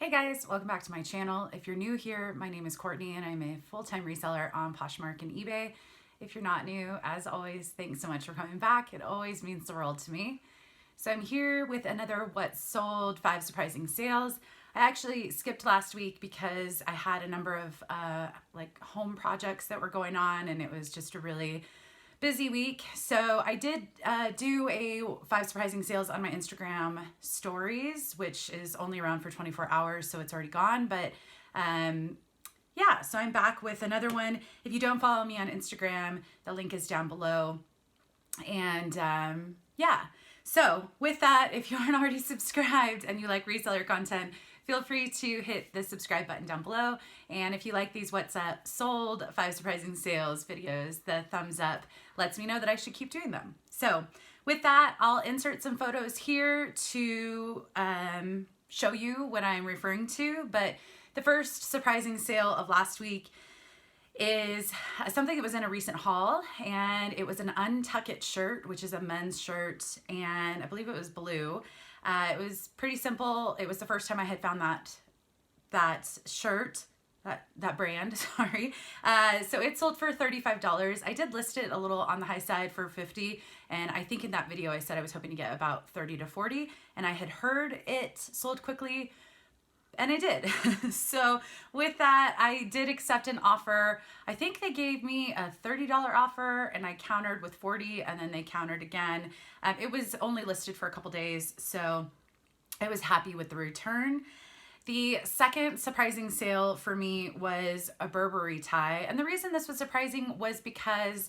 Hey guys, welcome back to my channel. If you're new here, my name is Courtney and I'm a full-time reseller on Poshmark and eBay. If you're not new, as always, thanks so much for coming back. It always means the world to me. So I'm here with another What Sold 5 Surprising Sales. I actually skipped last week because I had a number of home projects that were going on and it was just a really busy week. So I did do a 5 surprising sales on my Instagram stories, which is only around for 24 hours, so it's already gone. But yeah, so I'm back with another one. If you don't follow me on Instagram, the link is down below. And yeah, so with that, if you aren't already subscribed and you like reseller content, feel free to hit the subscribe button down below. And if you like these What's Up Sold 5 Surprising Sales videos, the thumbs up lets me know that I should keep doing them. So with that, I'll insert some photos here to show you what I'm referring to. But the first surprising sale of last week is something that was in a recent haul, and it was an Untuck It shirt, which is a men's shirt, and I believe it was blue. It was pretty simple. It was the first time I had found that shirt, that brand, sorry. So it sold for $35. I did list it a little on the high side for $50, and I think in that video I said I was hoping to get about $30 to $40, and I had heard it sold quickly, and I did. So with that, I did accept an offer. I think they gave me a $30 offer and I countered with 40, and then they countered again. It was only listed for a couple days, so I was happy with the return. The second surprising sale for me was a Burberry tie. And the reason this was surprising was because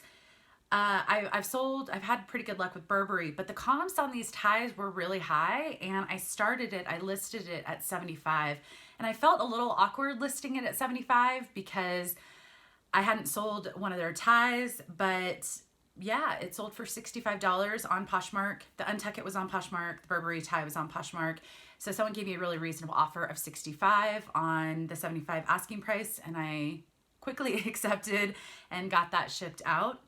I've had pretty good luck with Burberry, but the comps on these ties were really high, and I listed it at 75, and I felt a little awkward listing it at 75 because I hadn't sold one of their ties, but yeah, it sold for $65 on Poshmark. The Untuck It was on Poshmark, the Burberry tie was on Poshmark. So someone gave me a really reasonable offer of 65 on the 75 asking price, and I quickly accepted and got that shipped out.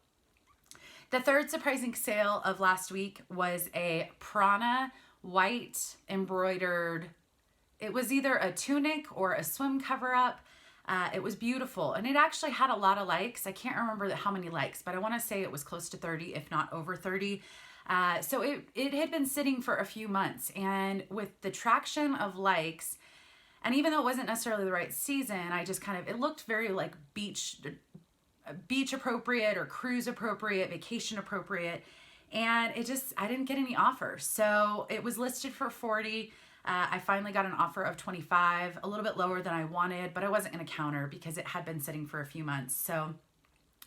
The third surprising sale of last week was a Prana white embroidered, it was either a tunic or a swim cover-up. It was beautiful, and it actually had a lot of likes. I can't remember how many likes, but I want to say it was close to 30, if not over 30. So it had been sitting for a few months, and with the traction of likes, and even though it wasn't necessarily the right season, it looked very like beach appropriate or cruise appropriate, vacation appropriate, and I didn't get any offers. So it was listed for 40. I finally got an offer of 25, a little bit lower than I wanted, but I wasn't going to counter because it had been sitting for a few months. So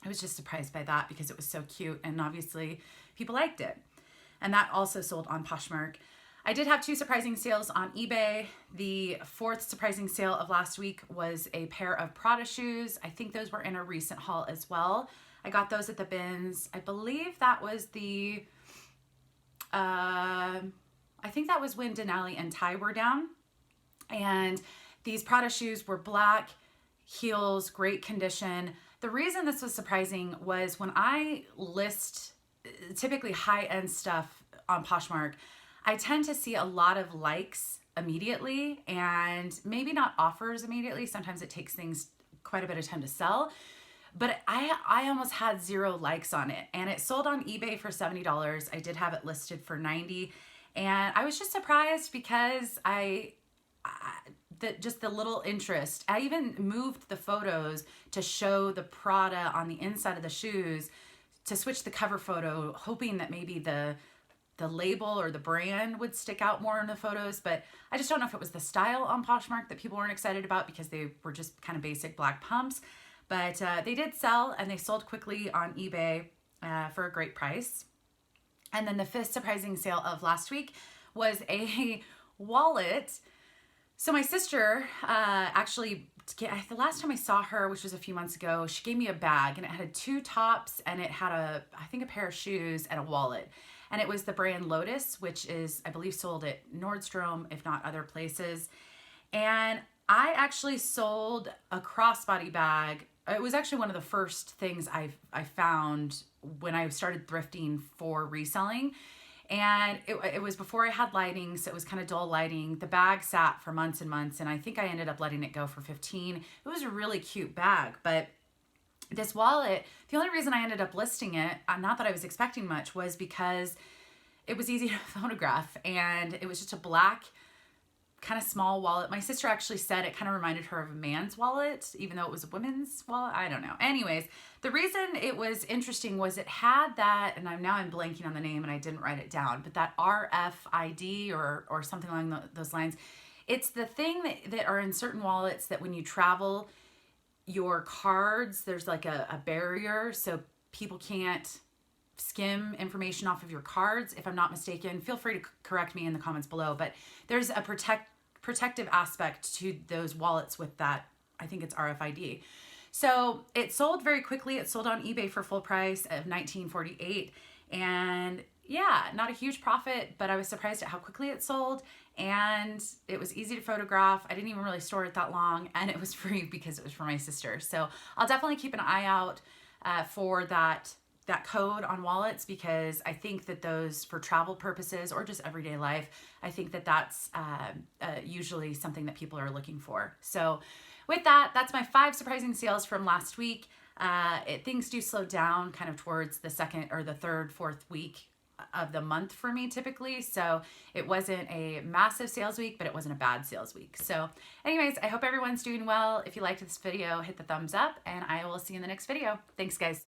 I was just surprised by that because it was so cute, and obviously people liked it. And that also sold on Poshmark. I did have 2 surprising sales on eBay. The fourth surprising sale of last week was a pair of Prada shoes. I think those were in a recent haul as well. I got those at the bins. I believe that was I think that was when Denali and Ty were down. And these Prada shoes were black, heels, great condition. The reason this was surprising was when I list typically high-end stuff on Poshmark, I tend to see a lot of likes immediately and maybe not offers immediately. Sometimes it takes things quite a bit of time to sell, but I almost had 0 likes on it, and it sold on eBay for $70. I did have it listed for 90, and I was just surprised because just the little interest. I even moved the photos to show the Prada on the inside of the shoes to switch the cover photo, hoping that maybe the label or the brand would stick out more in the photos, but I just don't know if it was the style on Poshmark that people weren't excited about because they were just kind of basic black pumps. But they did sell, and they sold quickly on eBay for a great price. And then the 5th surprising sale of last week was a wallet. So my sister the last time I saw her, which was a few months ago, she gave me a bag, and it had 2 tops, and it had I think a pair of shoes and a wallet. And it was the brand Lotus, which is, I believe, sold at Nordstrom, if not other places. And I actually sold a crossbody bag. It was actually one of the first things I found when I started thrifting for reselling. And it was before I had lighting, so it was kind of dull lighting. The bag sat for months and months, and I think I ended up letting it go for 15. It was a really cute bag, but this wallet, the only reason I ended up listing it, not that I was expecting much, was because it was easy to photograph, and it was just a black kind of small wallet. My sister actually said it kind of reminded her of a man's wallet, even though it was a women's wallet. I don't know. Anyways, the reason it was interesting was it had that, and I'm blanking on the name and I didn't write it down, but that RFID or something along those lines. It's the thing that are in certain wallets that when you travel, your cards, there's like a barrier so people can't skim information off of your cards, if I'm not mistaken. Feel free to correct me in the comments below, but there's a protective aspect to those wallets with that. I think it's RFID. So it sold very quickly. It sold on eBay for full price of $19.48. And yeah, not a huge profit, but I was surprised at how quickly it sold, and it was easy to photograph. I didn't even really store it that long, and it was free because it was for my sister. So I'll definitely keep an eye out for that code on wallets, because I think that those, for travel purposes or just everyday life, I think that that's usually something that people are looking for. So with that, that's my 5 surprising sales from last week. Things do slow down kind of towards the second or the third, fourth week of the month for me typically. So it wasn't a massive sales week, but it wasn't a bad sales week. So anyways, I hope everyone's doing well. If you liked this video, hit the thumbs up, and I will see you in the next video. Thanks, guys.